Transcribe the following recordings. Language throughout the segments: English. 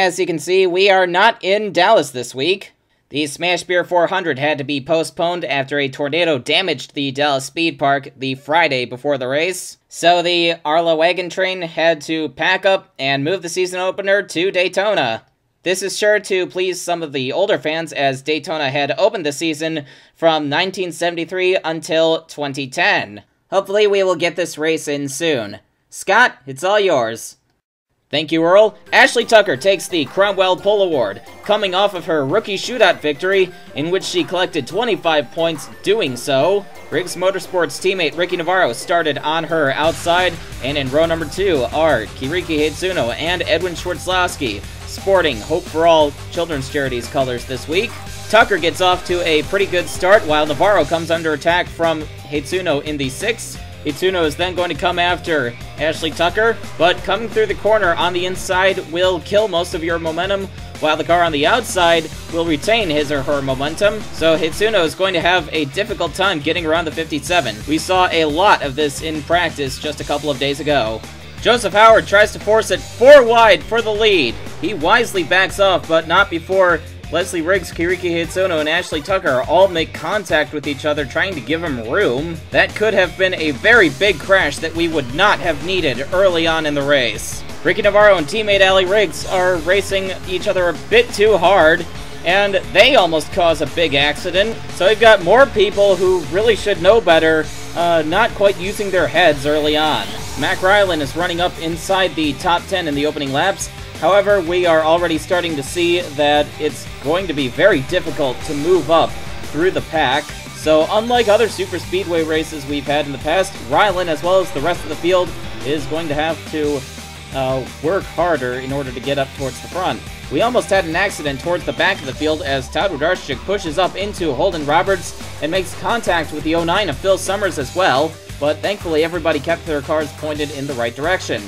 As you can see, we are not in Dallas this week. The Smash Beer 400 had to be postponed after a tornado damaged the Dallas Speedpark the Friday before the race. So the ARLA wagon train had to pack up and move the season opener to Daytona. This is sure to please some of the older fans, as Daytona had opened the season from 1973 until 2010. Hopefully we will get this race in soon. Scott, it's all yours. Thank you, Earl. Ashley Tucker takes the Cromwell Pole Award, coming off of her rookie shootout victory, in which she collected 25 points doing so. Riggs Motorsports teammate Ricky Navarro started on her outside, and in row number 2 are Kiriki Hitsuno and Edwin Schwartzlowski, sporting Hope for All Children's Charities colors this week. Tucker gets off to a pretty good start, while Navarro comes under attack from Hitsuno in the 6th. Hitsuno is then going to come after Ashley Tucker, but coming through the corner on the inside will kill most of your momentum, while the car on the outside will retain his or her momentum. So Hitsuno is going to have a difficult time getting around the 57. We saw a lot of this in practice just a couple of days ago. Joseph Howard tries to force it 4 wide for the lead. He wisely backs off, but not before Leslie Riggs, Kiriki Hitsuno, and Ashley Tucker all make contact with each other, trying to give him room. That could have been a very big crash that we would not have needed early on in the race. Ricky Navarro and teammate Allie Riggs are racing each other a bit too hard, and they almost cause a big accident. So we've got more people who really should know better, not quite using their heads early on. Mac Ryland is running up inside the top 10 in the opening laps. However, we are already starting to see that it's going to be very difficult to move up through the pack. So unlike other super speedway races we've had in the past, Ryland, as well as the rest of the field, is going to have to work harder in order to get up towards the front. We almost had an accident towards the back of the field as Todd Wlodarczyk pushes up into Holden Roberts and makes contact with the 09 of Phil Summers as well, but thankfully everybody kept their cars pointed in the right direction.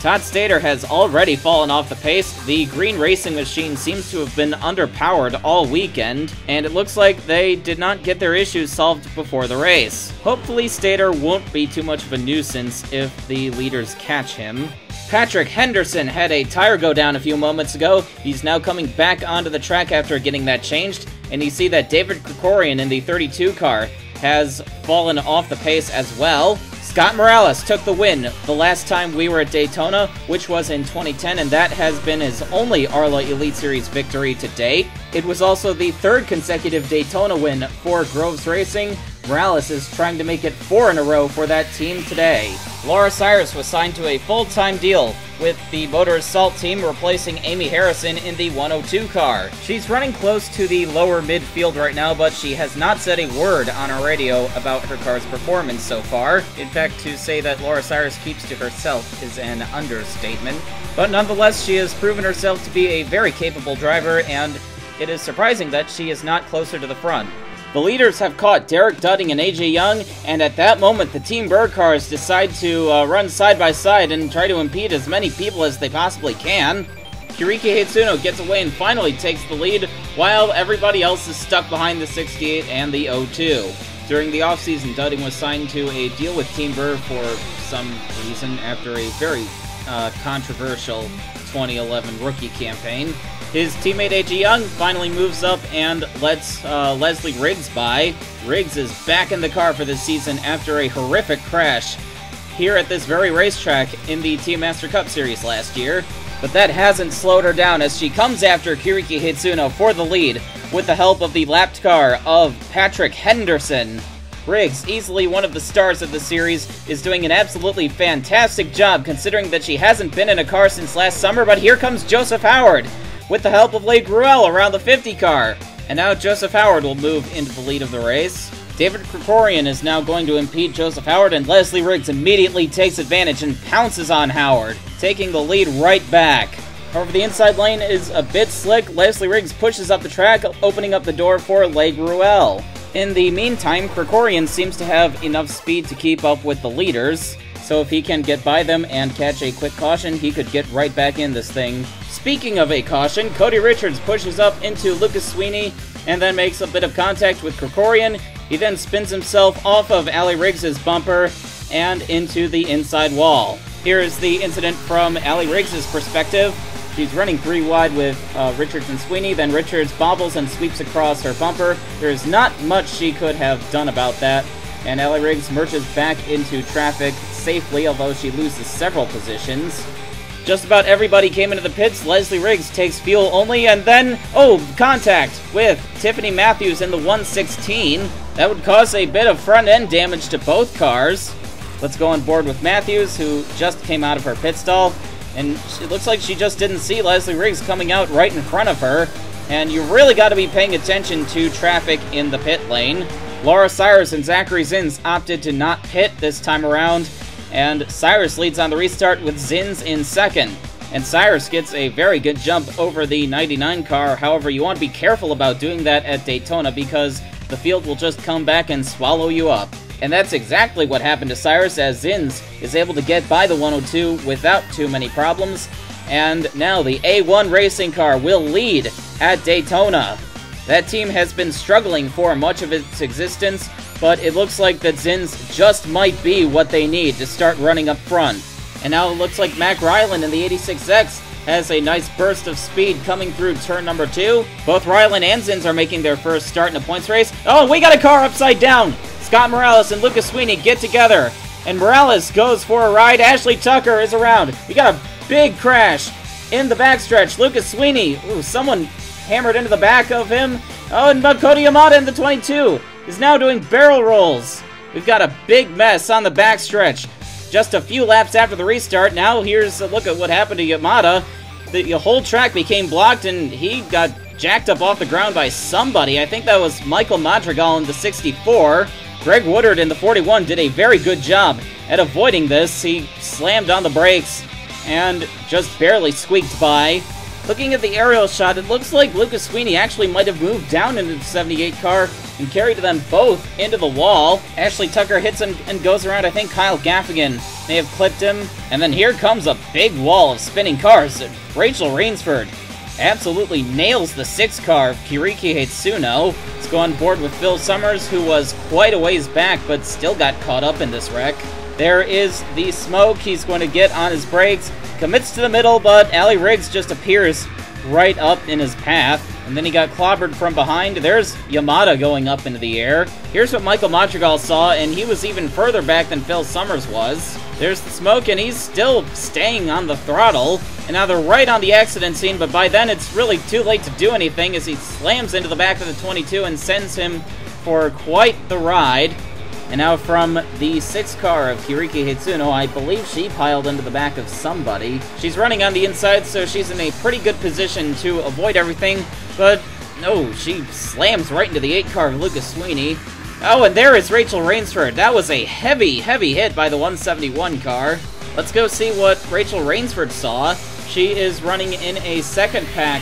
Todd Stater has already fallen off the pace. The green racing machine seems to have been underpowered all weekend, and it looks like they did not get their issues solved before the race. Hopefully Stater won't be too much of a nuisance if the leaders catch him. Patrick Henderson had a tire go down a few moments ago. He's now coming back onto the track after getting that changed, and you see that David Krikorian in the 32 car has fallen off the pace as well. Scott Morales took the win the last time we were at Daytona, which was in 2010, and that has been his only ARLA Elite Series victory to date. It was also the 3rd consecutive Daytona win for Groves Racing. Morales is trying to make it 4 in a row for that team today. Laura Cyrus was signed to a full-time deal with the Motor Assault team, replacing Amy Harrison in the 102 car. She's running close to the lower midfield right now, but she has not said a word on her radio about her car's performance so far. In fact, to say that Laura Cyrus keeps to herself is an understatement. But nonetheless, she has proven herself to be a very capable driver, and it is surprising that she is not closer to the front. The leaders have caught Derek Dudding and AJ Young, and at that moment the Team Berg cars decide to run side by side and try to impede as many people as they possibly can. Kiriki Hitsuno gets away and finally takes the lead, while everybody else is stuck behind the 68 and the 02. During the offseason, Dudding was signed to a deal with Team Berg for some reason after a very controversial 2011 rookie campaign. His teammate AJ Young finally moves up and lets Leslie Riggs by. Riggs is back in the car for this season after a horrific crash here at this very racetrack in the Team Master Cup Series last year. But that hasn't slowed her down as she comes after Kiriki Hitsuno for the lead with the help of the lapped car of Patrick Henderson. Riggs, easily one of the stars of the series, is doing an absolutely fantastic job considering that she hasn't been in a car since last summer, but here comes Joseph Howard with the help of Leigh Gruel around the 50 car. And now Joseph Howard will move into the lead of the race. David Krikorian is now going to impede Joseph Howard, and Leslie Riggs immediately takes advantage and pounces on Howard, taking the lead right back. However, the inside lane is a bit slick. Leslie Riggs pushes up the track, opening up the door for Leigh Gruel. In the meantime, Krikorian seems to have enough speed to keep up with the leaders, so if he can get by them and catch a quick caution, he could get right back in this thing. Speaking of a caution, Cody Richards pushes up into Lucas Sweeney and then makes a bit of contact with Krikorian. He then spins himself off of Allie Riggs' bumper and into the inside wall. Here is the incident from Allie Riggs' perspective. She's running 3 wide with Richards and Sweeney, then Richards bobbles and sweeps across her bumper. There's not much she could have done about that, and Allie Riggs merges back into traffic safely, although she loses several positions. Just about everybody came into the pits. Leslie Riggs takes fuel only, and then, contact with Tiffany Matthews in the 116. That would cause a bit of front-end damage to both cars. Let's go on board with Matthews, who just came out of her pit stall, and it looks like she just didn't see Leslie Riggs coming out right in front of her, and you really got to be paying attention to traffic in the pit lane. Laura Cyrus and Zachary Zins opted to not pit this time around, and Cyrus leads on the restart with Zins in second. And Cyrus gets a very good jump over the 99 car. However, you want to be careful about doing that at Daytona because the field will just come back and swallow you up. And that's exactly what happened to Cyrus, as Zins is able to get by the 102 without too many problems. And now the A1 racing car will lead at Daytona. That team has been struggling for much of its existence, but it looks like that Zins just might be what they need to start running up front. And now it looks like Mac Ryland in the 86X has a nice burst of speed coming through turn number 2. Both Ryland and Zins are making their first start in a points race. Oh, we got a car upside down! Scott Morales and Lucas Sweeney get together, and Morales goes for a ride. Ashley Tucker is around. We got a big crash in the backstretch. Lucas Sweeney, someone hammered into the back of him. Oh, and Cody Yamada in the 22 is now doing barrel rolls. We've got a big mess on the backstretch. Just a few laps after the restart. Now here's a look at what happened to Yamada. The whole track became blocked, and he got jacked up off the ground by somebody. I think that was Michael Madrigal in the 64. Greg Woodard in the 41 did a very good job at avoiding this. He slammed on the brakes and just barely squeaked by. Looking at the aerial shot, it looks like Lucas Sweeney actually might have moved down into the 78 car and carried them both into the wall. Ashley Tucker hits him and goes around. I think Kyle Gaffigan may have clipped him. And then here comes a big wall of spinning cars. Rachel Rainsford absolutely nails the 6 car of Kiriki Hitsuno. Let's go on board with Phil Summers, who was quite a ways back but still got caught up in this wreck. There is the smoke. He's going to get on his brakes. Commits to the middle, but Allie Riggs just appears right up in his path. And then he got clobbered from behind. There's Yamada going up into the air. Here's what Michael Madrigal saw, and he was even further back than Phil Summers was. There's the smoke, and he's still staying on the throttle. And now they're right on the accident scene, but by then it's really too late to do anything as he slams into the back of the 22 and sends him for quite the ride. And now from the 6 car of Kiriki Hitsuno, I believe she piled into the back of somebody. She's running on the inside, so she's in a pretty good position to avoid everything, but no, she slams right into the 8 car of Lucas Sweeney. Oh, and there is Rachel Rainsford. That was a heavy, heavy hit by the 171 car. Let's go see what Rachel Rainsford saw. She is running in a second pack,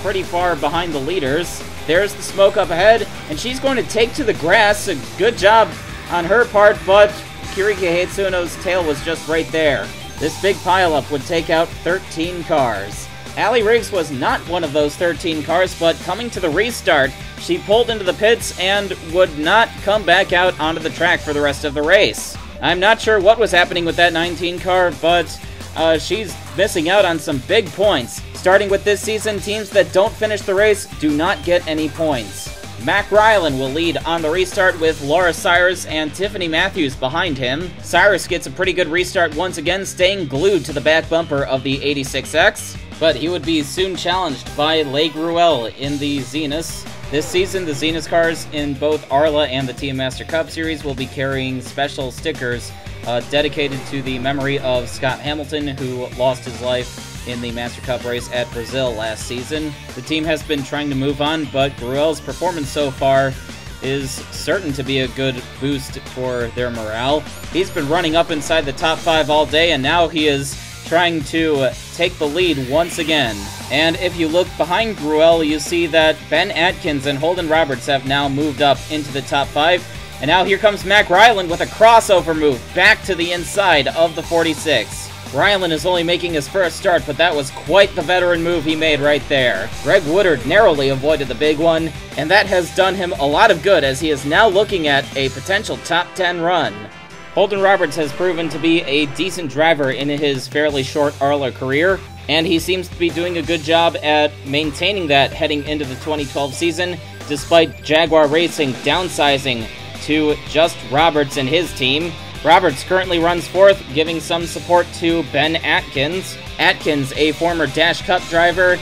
pretty far behind the leaders. There's the smoke up ahead, and she's going to take to the grass. A good job on her part, but Kiriki Hitsuno's tail was just right there. This big pileup would take out 13 cars. Allie Riggs was not one of those 13 cars, but coming to the restart, she pulled into the pits and would not come back out onto the track for the rest of the race. I'm not sure what was happening with that 19 car, but she's missing out on some big points. Starting with this season, teams that don't finish the race do not get any points. Mac Ryland will lead on the restart with Laura Cyrus and Tiffany Matthews behind him. Cyrus gets a pretty good restart once again, staying glued to the back bumper of the 86X, but he would be soon challenged by Le Gruel in the Zenith. This season, the Zenith cars in both ARLA and the Team Master Cup Series will be carrying special stickers dedicated to the memory of Scott Hamilton, who lost his life in the Master Cup race at Brazil last season. The team has been trying to move on, but Gruel's performance so far is certain to be a good boost for their morale. He's been running up inside the top 5 all day, and now he is trying to take the lead once again. And if you look behind Gruel, you see that Ben Atkins and Holden Roberts have now moved up into the top 5. And now here comes Mac Ryland with a crossover move back to the inside of the 46. Ryland is only making his first start, but that was quite the veteran move he made right there. Greg Woodard narrowly avoided the big one, and that has done him a lot of good as he is now looking at a potential top 10 run. Holden Roberts has proven to be a decent driver in his fairly short ARLA career, and he seems to be doing a good job at maintaining that heading into the 2012 season, despite Jaguar Racing downsizing to just Roberts and his team. Roberts currently runs fourth, giving some support to Ben Atkins. Atkins, a former Dash Cup driver,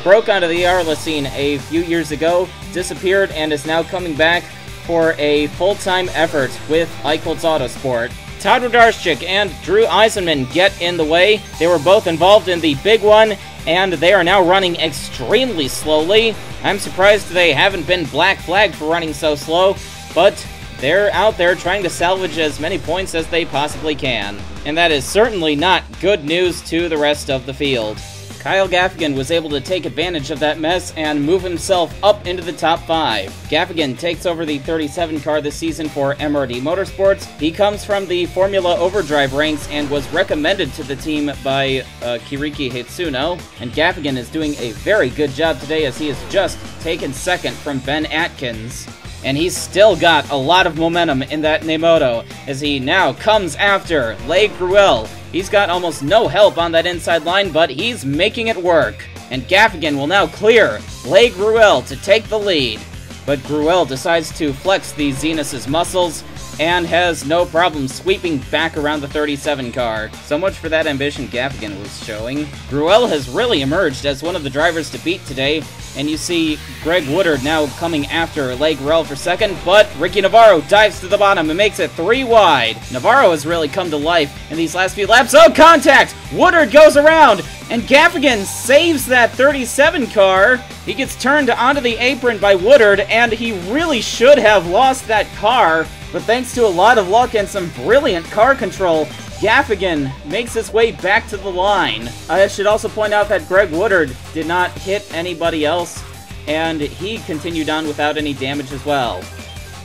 broke onto the ARLA scene a few years ago, disappeared, and is now coming back for a full-time effort with Eichholz Autosport. Todd Wlodarczyk and Drew Eisenman get in the way. They were both involved in the big one, and they are now running extremely slowly. I'm surprised they haven't been black flagged for running so slow, but they're out there trying to salvage as many points as they possibly can. And that is certainly not good news to the rest of the field. Kyle Gaffigan was able to take advantage of that mess and move himself up into the top 5. Gaffigan takes over the 37 car this season for MRD Motorsports. He comes from the Formula Overdrive ranks and was recommended to the team by Kiriki Hitsuno. And Gaffigan is doing a very good job today as he has just taken second from Ben Atkins. And he's still got a lot of momentum in that Nemoto as he now comes after Le Gruel. He's got almost no help on that inside line, but he's making it work. And Gaffigan will now clear Le Gruel to take the lead. But Gruel decides to flex the Zenus's muscles and has no problem sweeping back around the 37 car. So much for that ambition Gaffigan was showing. Gruel has really emerged as one of the drivers to beat today, and you see Greg Woodard now coming after Le Gruel for second, but Ricky Navarro dives to the bottom and makes it 3 wide. Navarro has really come to life in these last few laps. Oh, contact! Woodard goes around, and Gaffigan saves that 37 car. He gets turned onto the apron by Woodard, and he really should have lost that car, but thanks to a lot of luck and some brilliant car control, Gaffigan makes his way back to the line. I should also point out that Greg Woodard did not hit anybody else, and he continued on without any damage as well.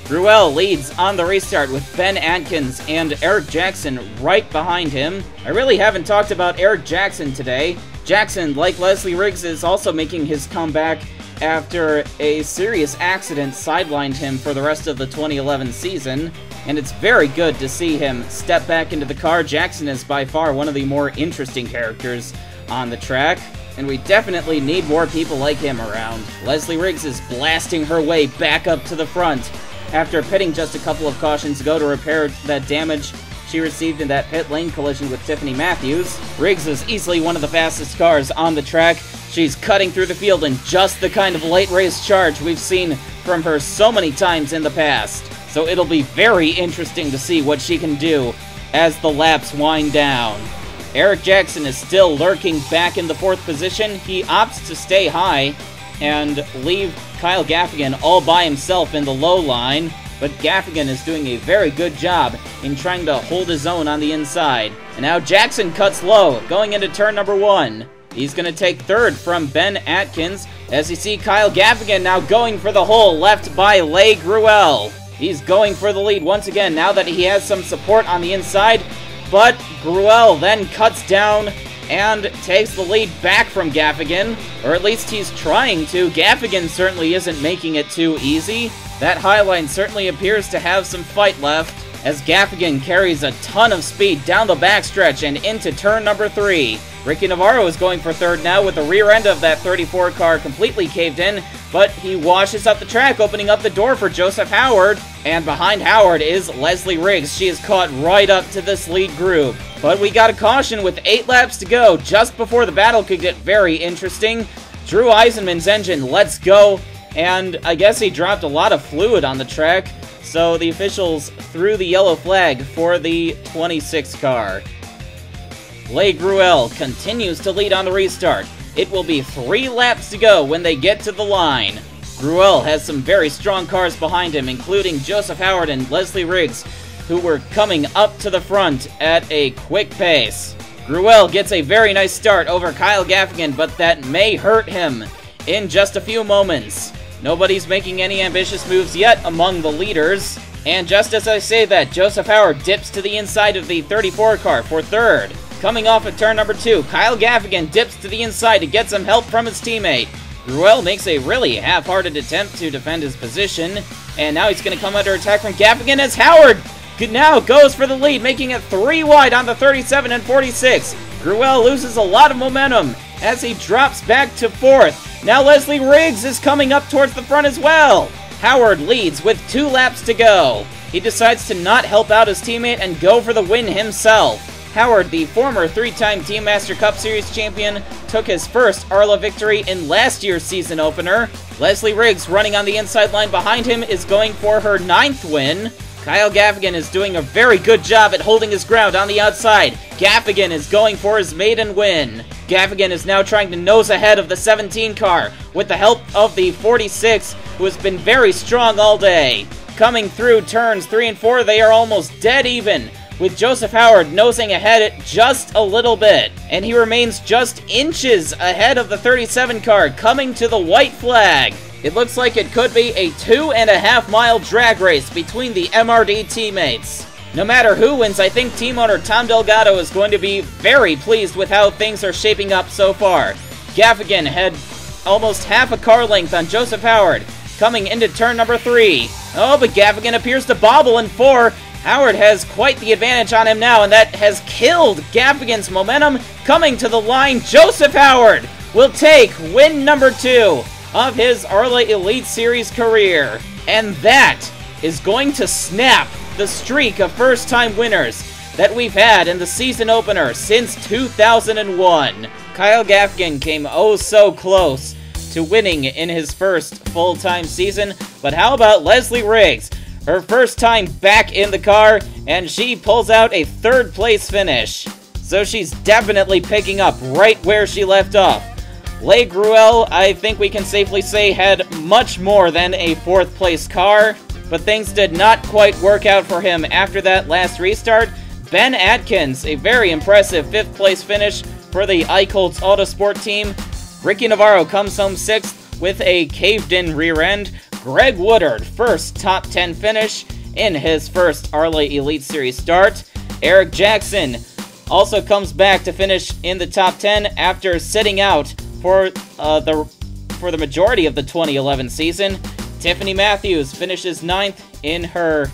Gruel leads on the restart with Ben Atkins and Eric Jackson right behind him. I really haven't talked about Eric Jackson today. Jackson, like Leslie Riggs, is also making his comeback after a serious accident sidelined him for the rest of the 2011 season, and it's very good to see him step back into the car. Jackson is by far one of the more interesting characters on the track, and we definitely need more people like him around. Leslie Riggs is blasting her way back up to the front after pitting just a couple of cautions ago to repair that damage she received in that pit lane collision with Tiffany Matthews. Riggs is easily one of the fastest cars on the track. She's cutting through the field in just the kind of late race charge we've seen from her so many times in the past. So it'll be very interesting to see what she can do as the laps wind down. Eric Jackson is still lurking back in the 4th position. He opts to stay high and leave Kyle Gaffigan all by himself in the low line, but Gaffigan is doing a very good job in trying to hold his own on the inside. And now Jackson cuts low, going into turn number 1. He's going to take 3rd from Ben Atkins, as you see Kyle Gaffigan now going for the hole left by Le Gruel. He's going for the lead once again now that he has some support on the inside, but Gruel then cuts down and takes the lead back from Gaffigan, or at least he's trying to. Gaffigan certainly isn't making it too easy. That high line certainly appears to have some fight left, as Gaffigan carries a ton of speed down the backstretch and into turn number 3. Ricky Navarro is going for 3rd now with the rear end of that 34 car completely caved in, but he washes up the track, opening up the door for Joseph Howard. And behind Howard is Leslie Riggs. She is caught right up to this lead group. But we got a caution with 8 laps to go, just before the battle could get very interesting. Drew Eisenman's engine lets go, and I guess he dropped a lot of fluid on the track, so the officials threw the yellow flag for the 26 car. Le Gruel continues to lead on the restart. It will be 3 laps to go when they get to the line. Gruel has some very strong cars behind him, including Joseph Howard and Leslie Riggs, who were coming up to the front at a quick pace. Gruel gets a very nice start over Kyle Gaffigan, but that may hurt him in just a few moments. Nobody's making any ambitious moves yet among the leaders. And just as I say that, Joseph Howard dips to the inside of the 34 car for 3rd. Coming off of turn number 2, Kyle Gaffigan dips to the inside to get some help from his teammate. Gruel makes a really half-hearted attempt to defend his position, and now he's going to come under attack from Gaffigan as Howard now goes for the lead, making it 3 wide on the 37 and 46. Gruel loses a lot of momentum as he drops back to 4th. Now Leslie Riggs is coming up towards the front as well. Howard leads with 2 laps to go. He decides to not help out his teammate and go for the win himself. Howard, the former 3-time Team Master Cup Series champion, took his first ARLA victory in last year's season opener. Leslie Riggs, running on the inside line behind him, is going for her 9th win. Kyle Gaffigan is doing a very good job at holding his ground on the outside. Gaffigan is going for his maiden win. Gaffigan is now trying to nose ahead of the 17 car with the help of the 46, who has been very strong all day. Coming through turns 3 and 4, they are almost dead even, with Joseph Howard nosing ahead just a little bit, and he remains just inches ahead of the 37 car coming to the white flag. It looks like it could be a 2.5-mile drag race between the MRD teammates. No matter who wins, I think team owner Tom Delgado is going to be very pleased with how things are shaping up so far. Gaffigan had almost half a car length on Joseph Howard coming into turn number 3. Oh, but Gaffigan appears to bobble in 4. Howard has quite the advantage on him now, and that has killed Gaffigan's momentum. Coming to the line, Joseph Howard will take win number 2 of his ARLA Elite Series career. And that is going to snap the streak of first-time winners that we've had in the season opener since 2001. Kyle Gaffigan came oh so close to winning in his first full-time season, but how about Leslie Riggs? Her first time back in the car, and she pulls out a 3rd place finish. So she's definitely picking up right where she left off. Le Gruel, I think we can safely say, had much more than a 4th place car, but things did not quite work out for him after that last restart. Ben Atkins, a very impressive 5th place finish for the Eichholz Autosport team. Ricky Navarro comes home 6th with a caved-in rear end. Greg Woodard, first top 10 finish in his first ARLA Elite Series start. Eric Jackson also comes back to finish in the top 10 after sitting out for the majority of the 2011 season. Tiffany Matthews finishes 9th in her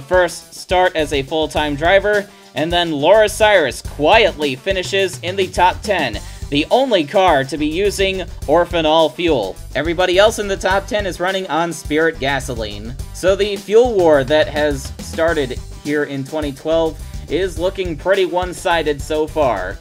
first start as a full-time driver. And then Laura Cyrus quietly finishes in the top 10. The only car to be using Orphanol fuel. Everybody else in the top 10 is running on Spirit gasoline. So the fuel war that has started here in 2012 is looking pretty one-sided so far.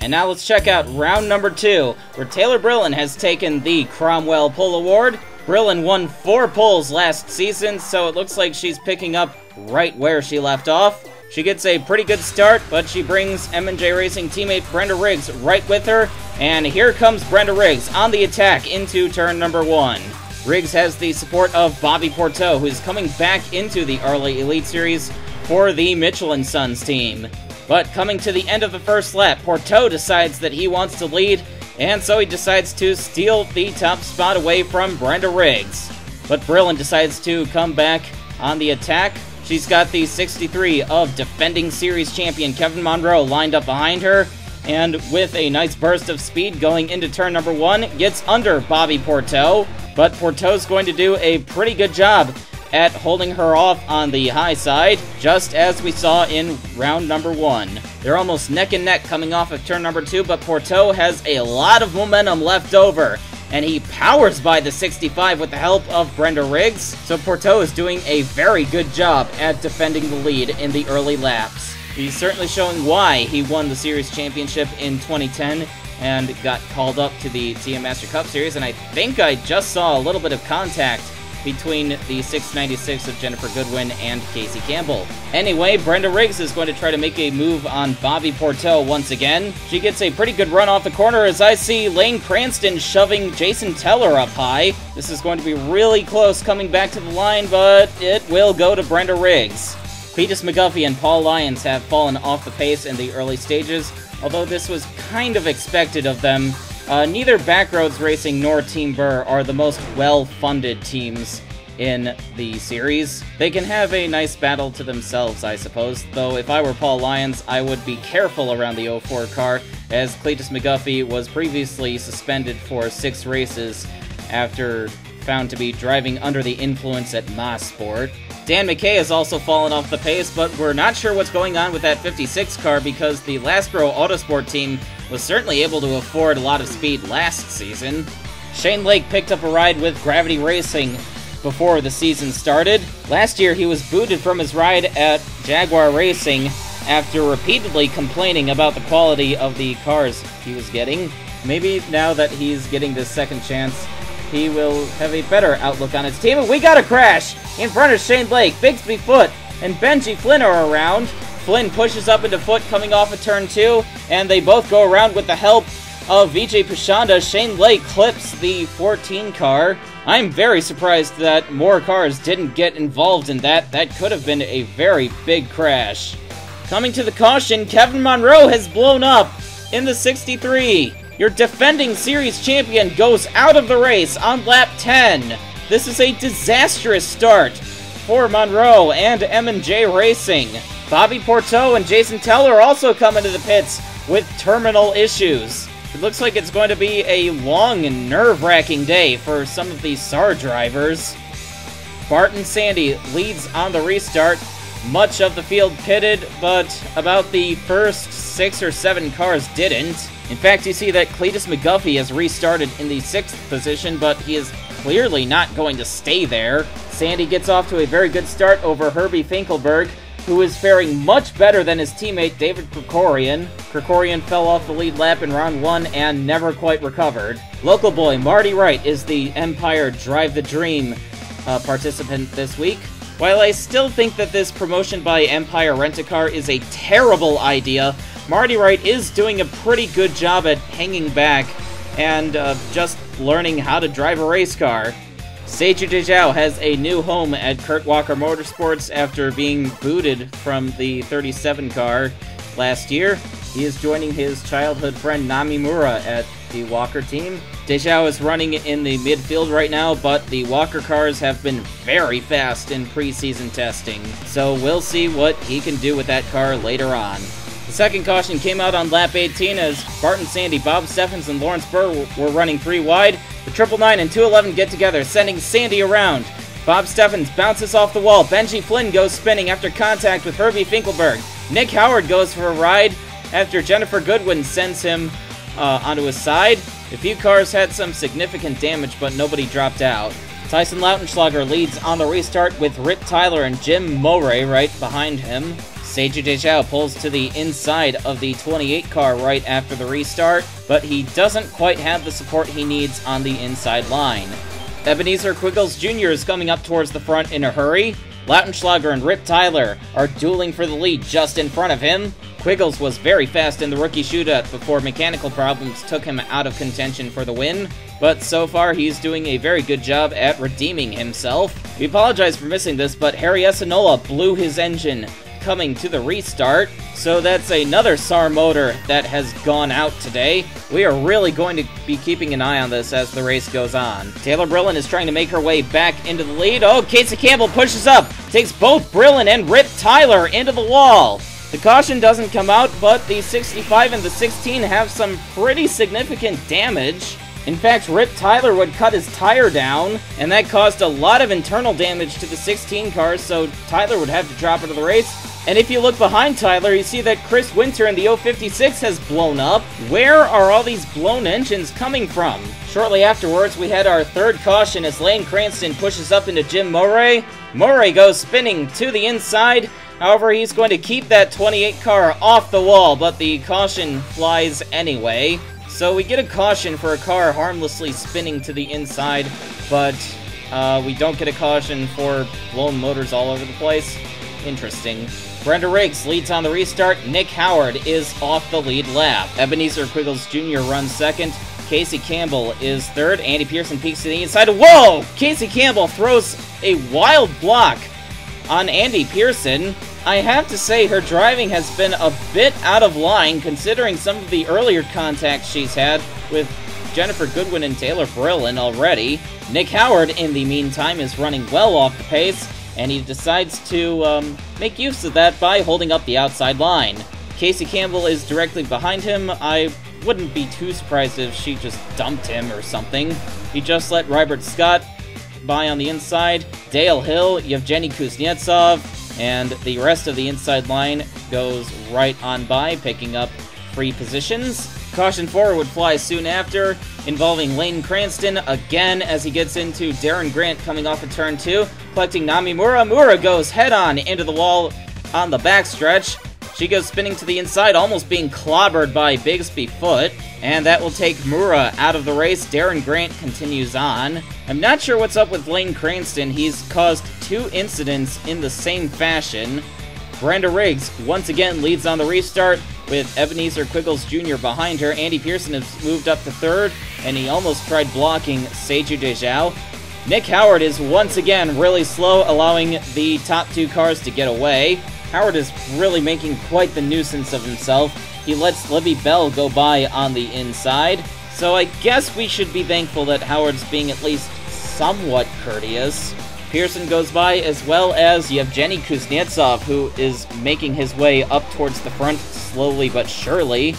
And now let's check out round number 2, where Taylor Brillen has taken the Cromwell Pole Award. Brillen won 4 poles last season, so it looks like she's picking up right where she left off. She gets a pretty good start, but she brings M&J Racing teammate Brenda Riggs right with her. And here comes Brenda Riggs on the attack into turn number 1. Riggs has the support of Bobby Porteau, who's coming back into the ARLA Elite Series for the Mitchell & Sons team. But coming to the end of the first lap, Porteau decides that he wants to lead, and so he decides to steal the top spot away from Brenda Riggs. But Brillen decides to come back on the attack. She's got the 63 of defending series champion Kevin Monroe lined up behind her, and with a nice burst of speed going into turn number 1, gets under Bobby Porteau, but Porteau's going to do a pretty good job at holding her off on the high side, just as we saw in round number 1. They're almost neck and neck coming off of turn number 2, but Porteau has a lot of momentum left over, and he powers by the 65 with the help of Brenda Riggs, so Porteau is doing a very good job at defending the lead in the early laps. He's certainly showing why he won the series championship in 2010 and got called up to the TM Master Cup Series, and I think I just saw a little bit of contact between the 696 of Jennifer Goodwin and Casey Campbell. Anyway, Brenda Riggs is going to try to make a move on Bobby Porteau once again. She gets a pretty good run off the corner as I see Lane Cranston shoving Jason Teller up high. This is going to be really close coming back to the line, but it will go to Brenda Riggs. Cletus McGuffey and Paul Lyons have fallen off the pace in the early stages, although this was kind of expected of them. Neither Backroads Racing nor Team Burr are the most well-funded teams in the series. They can have a nice battle to themselves, I suppose, though if I were Paul Lyons, I would be careful around the 04 car, as Cletus McGuffey was previously suspended for 6 races after found to be driving under the influence at Mosport. Dan McKay has also fallen off the pace, but we're not sure what's going on with that 56 car because the Lastro Autosport team was certainly able to afford a lot of speed last season. Shane Lake picked up a ride with Gravity Racing before the season started. Last year, he was booted from his ride at Jaguar Racing after repeatedly complaining about the quality of the cars he was getting. Maybe now that he's getting this second chance, he will have a better outlook on his team. And we got a crash in front of Shane Lake. Bixby Foote and Benji Flynn are around. Flynn pushes up into Foote coming off of turn 2, and they both go around with the help of Vijay Pashanda. Shane Lake clips the 14 car. I'm very surprised that more cars didn't get involved in that. That could have been a very big crash. Coming to the caution, Kevin Monroe has blown up in the 63. Your defending series champion goes out of the race on lap 10. This is a disastrous start for Monroe and M&J Racing. Bobby Porteau and Jason Teller also come into the pits with terminal issues. It looks like it's going to be a long and nerve-wracking day for some of these SAR drivers. Barton Sandy leads on the restart. Much of the field pitted, but about the first 6 or 7 cars didn't. In fact, you see that Cletus McGuffey has restarted in the 6th position, but he is clearly not going to stay there. Sandy gets off to a very good start over Herbie Finkelberg, who is faring much better than his teammate David Krikorian. Krikorian fell off the lead lap in round 1 and never quite recovered. Local boy Marty Wright is the Empire Drive the Dream participant this week. While I still think that this promotion by Empire Rent-A-Car is a terrible idea, Marty Wright is doing a pretty good job at hanging back and just learning how to drive a race car. Seiju Dezhao has a new home at Kurt Walker Motorsports after being booted from the 37 car last year. He is joining his childhood friend Namimura at the Walker team. Dezhao is running in the midfield right now, but the Walker cars have been very fast in preseason testing, so we'll see what he can do with that car later on. The second caution came out on lap 18 as Barton Sandy, Bob Steffens, and Lawrence Burr were running 3 wide. The 999 and 211 get together, sending Sandy around. Bob Steffens bounces off the wall. Benji Flynn goes spinning after contact with Herbie Finkelberg. Nick Howard goes for a ride after Jennifer Goodwin sends him onto his side. A few cars had some significant damage, but nobody dropped out. Tyson Lautenschlager leads on the restart with Rip Tyler and Jim Moray right behind him. Seiju Dezhao pulls to the inside of the 28 car right after the restart, but he doesn't quite have the support he needs on the inside line. Ebenezer Quiggles Jr. is coming up towards the front in a hurry. Lautenschlager and Rip Tyler are dueling for the lead just in front of him. Quiggles was very fast in the rookie shootout before mechanical problems took him out of contention for the win, but so far he's doing a very good job at redeeming himself. We apologize for missing this, but Harry Essanola blew his engine coming to the restart, so that's another SAR motor that has gone out today. We are really going to be keeping an eye on this as the race goes on. Taylor Brillin is trying to make her way back into the lead. Oh, Casey Campbell pushes up, takes both Brillin and Rip Tyler into the wall. The caution doesn't come out, but the 65 and the 16 have some pretty significant damage. In fact, Rip Tyler would cut his tire down, and that caused a lot of internal damage to the 16 cars, so Tyler would have to drop out of the race. And if you look behind Tyler, you see that Chris Winter in the 056 has blown up. Where are all these blown engines coming from? Shortly afterwards, we had our third caution as Lane Cranston pushes up into Jim Moray. Moray goes spinning to the inside. However, he's going to keep that 28 car off the wall, but the caution flies anyway. So we get a caution for a car harmlessly spinning to the inside, but we don't get a caution for blown motors all over the place. Interesting. Brenda Riggs leads on the restart. Nick Howard is off the lead lap. Ebenezer Quiggles Jr. runs second. Casey Campbell is third. Andy Pearson peeks to the inside. Whoa! Casey Campbell throws a wild block on Andy Pearson. I have to say her driving has been a bit out of line considering some of the earlier contacts she's had with Jennifer Goodwin and Taylor Brillin already. Nick Howard, in the meantime, is running well off the pace, and he decides to make use of that by holding up the outside line. Casey Campbell is directly behind him. I wouldn't be too surprised if she just dumped him or something. He just let Rybert Scott by on the inside. Dale Hill, Yevgeny Kuznetsov, and the rest of the inside line goes right on by, picking up free positions. Caution 4 would fly soon after, involving Lane Cranston again as he gets into Darren Grant coming off of turn 2, collecting Namimura. Mura goes head-on into the wall on the backstretch. She goes spinning to the inside, almost being clobbered by Bigsby Foot, and that will take Mura out of the race. Darren Grant continues on. I'm not sure what's up with Lane Cranston. He's caused 2 incidents in the same fashion. Brenda Riggs once again leads on the restart with Ebenezer Quiggles Jr. behind her. Andy Pearson has moved up to 3rd, and he almost tried blocking Seiju Dejao. Nick Howard is once again really slow, allowing the top 2 cars to get away. Howard is really making quite the nuisance of himself. He lets Libby Bell go by on the inside, so I guess we should be thankful that Howard's being at least somewhat courteous. Pearson goes by, as well as Yevgeny Kuznetsov, who is making his way up towards the front slowly but surely.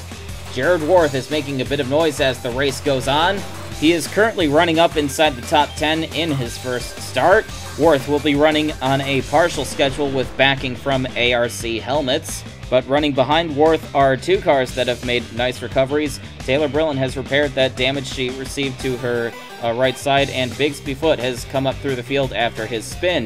Jared Worth is making a bit of noise as the race goes on. He is currently running up inside the top 10 in his first start. Worth will be running on a partial schedule with backing from ARC helmets, but running behind Worth are 2 cars that have made nice recoveries. Taylor Brillen has repaired that damage she received to her right side, and Bigsby Foot has come up through the field after his spin.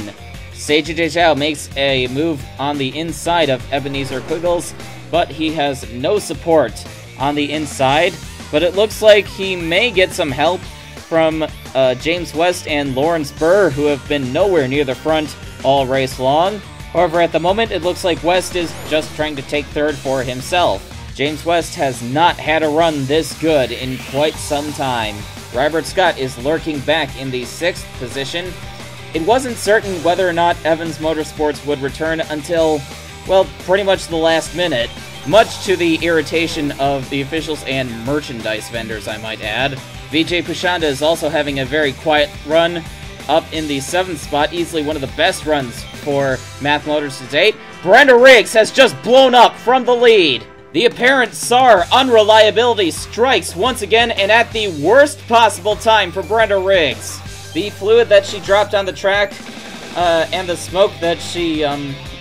Seiju Dejao makes a move on the inside of Ebenezer Quiggles, but he has no support on the inside, but it looks like he may get some help from James West and Lawrence Burr, who have been nowhere near the front all race long. However, at the moment, it looks like West is just trying to take 3rd for himself. James West has not had a run this good in quite some time. Robert Scott is lurking back in the 6th position. It wasn't certain whether or not Evans Motorsports would return until, well, pretty much the last minute, much to the irritation of the officials and merchandise vendors, I might add. Vijay Pushanda is also having a very quiet run up in the 7th spot, easily one of the best runs for Math Motors to date. Brenda Riggs has just blown up from the lead. The apparent SAR unreliability strikes once again, and at the worst possible time for Brenda Riggs. The fluid that she dropped on the track and the smoke that she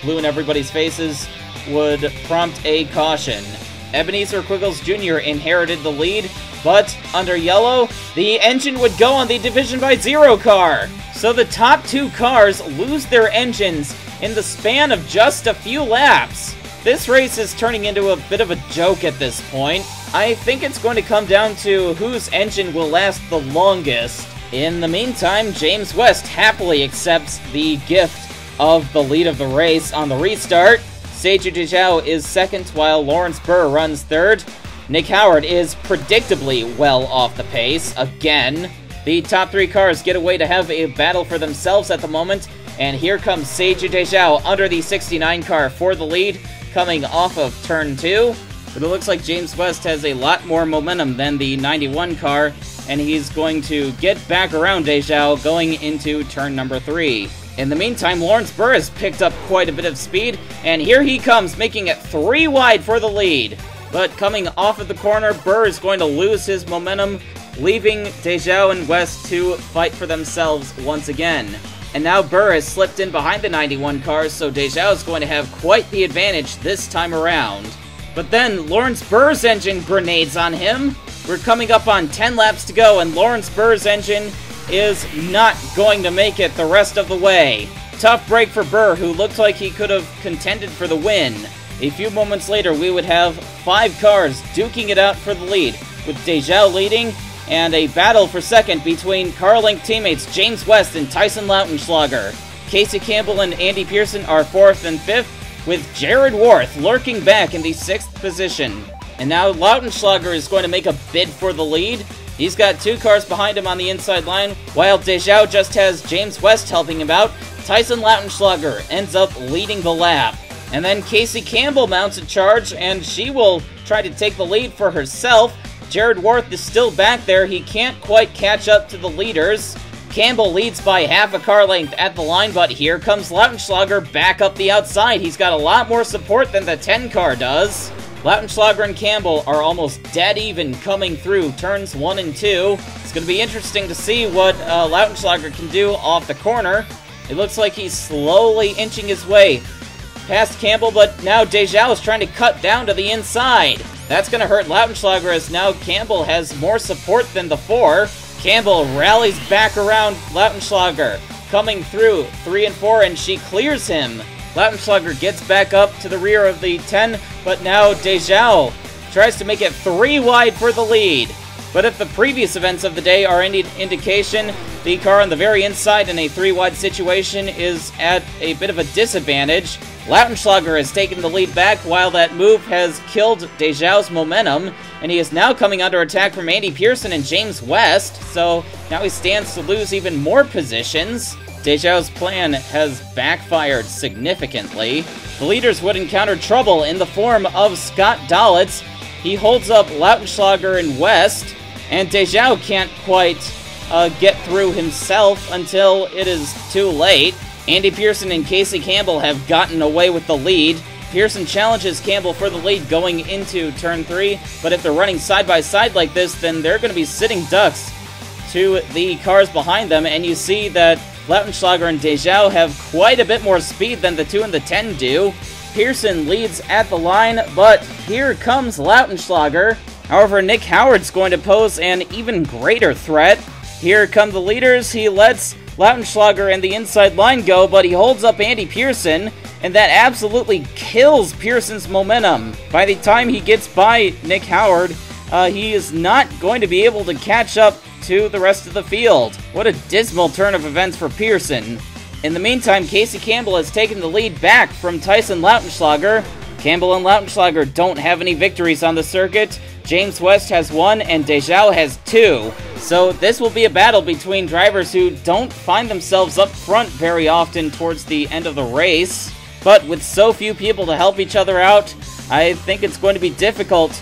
blew in everybody's faces would prompt a caution. Ebenezer Quiggles Jr. inherited the lead, but under yellow, the engine would go on the Division by Zero car. So the top 2 cars lose their engines in the span of just a few laps. This race is turning into a bit of a joke at this point. I think it's going to come down to whose engine will last the longest. In the meantime, James West happily accepts the gift of the lead of the race on the restart. Seiju Dejao is 2nd, while Lawrence Burr runs 3rd. Nick Howard is predictably well off the pace, again. The top 3 cars get away to have a battle for themselves at the moment, and here comes Seiju Dejao under the 69 car for the lead, coming off of turn 2. But it looks like James West has a lot more momentum than the 91 car, and he's going to get back around Dejao going into turn number 3. In the meantime, Lawrence Burr has picked up quite a bit of speed, and here he comes, making it 3 wide for the lead. But coming off of the corner, Burr is going to lose his momentum, leaving Dejao and West to fight for themselves once again. And now Burr has slipped in behind the 91 cars, so Dejao is going to have quite the advantage this time around. But then Lawrence Burr's engine grenades on him. We're coming up on 10 laps to go, and Lawrence Burr's engine is not going to make it the rest of the way. Tough break for Burr, who looked like he could have contended for the win. A few moments later, we would have 5 cars duking it out for the lead, with Dejao leading, and a battle for 2nd between CarLink teammates James West and Tyson Lautenschlager. Casey Campbell and Andy Pearson are 4th and 5th, with Jared Worth lurking back in the 6th position. And now Lautenschlager is going to make a bid for the lead. He's got 2 cars behind him on the inside line, while Dejao just has James West helping him out. Tyson Lautenschlager ends up leading the lap. And then Casey Campbell mounts a charge, and she will try to take the lead for herself. Jared Worth is still back there. He can't quite catch up to the leaders. Campbell leads by half a car length at the line, but here comes Lautenschlager back up the outside. He's got a lot more support than the 10 car does. Lautenschlager and Campbell are almost dead even coming through turns 1 and 2. It's going to be interesting to see what Lautenschlager can do off the corner. It looks like he's slowly inching his way past Campbell, but now Dejao is trying to cut down to the inside. That's going to hurt Lautenschlager, as now Campbell has more support than the 4. Campbell rallies back around Lautenschlager, coming through 3 and 4, and she clears him. Lautenschlager gets back up to the rear of the 10, but now Dejao tries to make it 3 wide for the lead. But if the previous events of the day are any indication, the car on the very inside in a 3 wide situation is at a bit of a disadvantage. Lautenschlager has taken the lead back, while that move has killed Dejao's momentum, and he is now coming under attack from Andy Pearson and James West, so now he stands to lose even more positions. Dejao's plan has backfired significantly. The leaders would encounter trouble in the form of Scott Dalitz. He holds up Lautenschlager and West, and Dejao can't quite get through himself until it is too late. Andy Pearson and Casey Campbell have gotten away with the lead. Pearson challenges Campbell for the lead going into turn 3, but if they're running side by side like this, then they're going to be sitting ducks to the cars behind them, and you see that Lautenschlager and Dejao have quite a bit more speed than the 2 and the 10 do. Pearson leads at the line, but here comes Lautenschlager. However, Nick Howard's going to pose an even greater threat. Here come the leaders. He lets Lautenschlager and the inside line go, but he holds up Andy Pearson, and that absolutely kills Pearson's momentum. By the time he gets by Nick Howard, he is not going to be able to catch up to the rest of the field. What a dismal turn of events for Pearson. In the meantime, Casey Campbell has taken the lead back from Tyson Lautenschlager. Campbell and Lautenschlager don't have any victories on the circuit. James West has 1 and Dejao has 2. So this will be a battle between drivers who don't find themselves up front very often towards the end of the race. But with so few people to help each other out, I think it's going to be difficult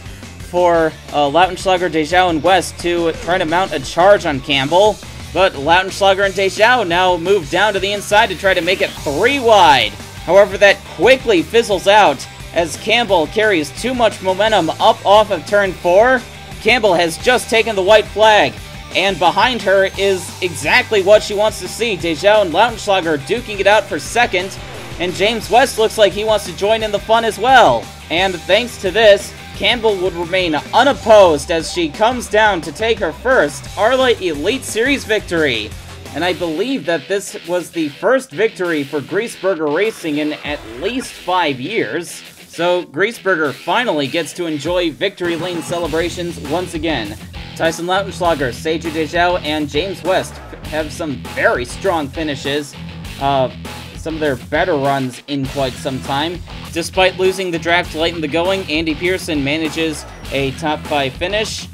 for Lautenschlager, Dejao, and West to try to mount a charge on Campbell. But Lautenschlager and Dejao now move down to the inside to try to make it 3 wide. However, that quickly fizzles out as Campbell carries too much momentum up off of turn 4. Campbell has just taken the white flag, and behind her is exactly what she wants to see. Dejao and Lautenschlager duking it out for second, and James West looks like he wants to join in the fun as well. And thanks to this, Campbell would remain unopposed as she comes down to take her first ARLA Elite Series victory. And I believe that this was the first victory for Griesberger Racing in at least 5 years. So Griesberger finally gets to enjoy victory lane celebrations once again. Tyson Lautenschlager, Seiju Dejao, and James West have some very strong finishes. Some of their better runs in quite some time. Despite losing the draft late in the going, Andy Pearson manages a top 5 finish.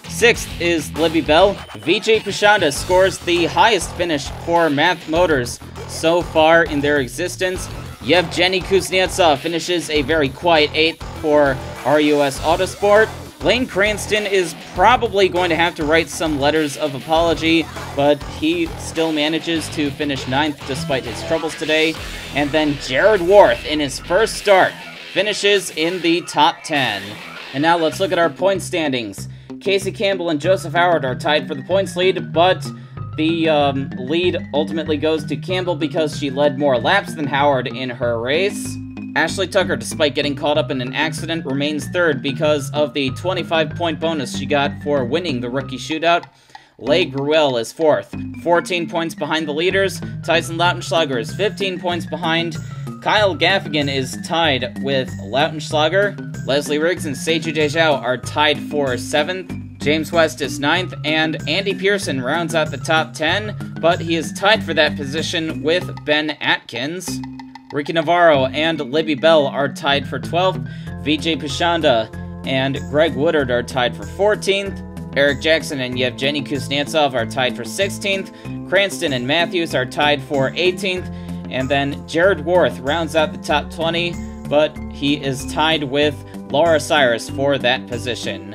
6th is Libby Bell. Vijay Pashanda scores the highest finish for Math Motors so far in their existence. Yevgeny Kuznetsov finishes a very quiet 8th for RUS Autosport. Lane Cranston is probably going to have to write some letters of apology, but he still manages to finish 9th despite his troubles today. And then Jared Worth, in his first start, finishes in the top 10. And now let's look at our point standings. Casey Campbell and Joseph Howard are tied for the points lead, but the lead ultimately goes to Campbell because she led more laps than Howard in her race. Ashley Tucker, despite getting caught up in an accident, remains 3rd because of the 25-point bonus she got for winning the rookie shootout. Leigh Gruel is 4th, 14 points behind the leaders. Tyson Lautenschlager is 15 points behind. Kyle Gaffigan is tied with Lautenschlager. Leslie Riggs and Seiju Dejao are tied for 7th. James West is 9th, and Andy Pearson rounds out the top 10, but he is tied for that position with Ben Atkins. Ricky Navarro and Libby Bell are tied for 12th. Vijay Pashanda and Greg Woodard are tied for 14th. Eric Jackson and Yevgeny Kuznetsov are tied for 16th. Cranston and Matthews are tied for 18th. And then Jared Worth rounds out the top 20, but he is tied with Laura Cyrus for that position.